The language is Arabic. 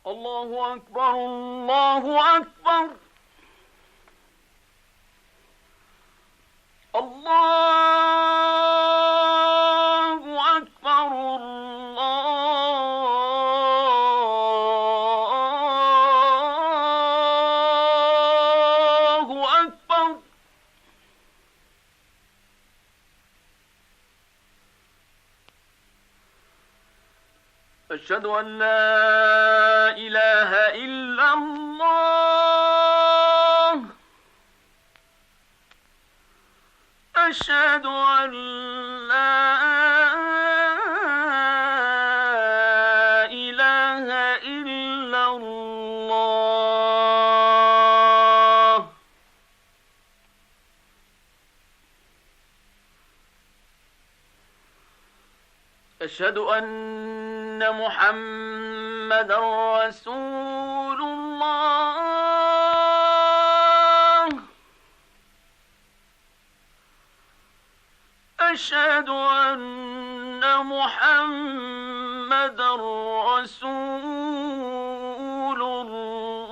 الله أكبر الله أكبر الله أكبر الله أكبر. أشهد أن لا إله إلا الله. أشهد أن لا إله إلا الله. أشهد أن محمدًا رسول الله. أشهد أن محمدًا رسول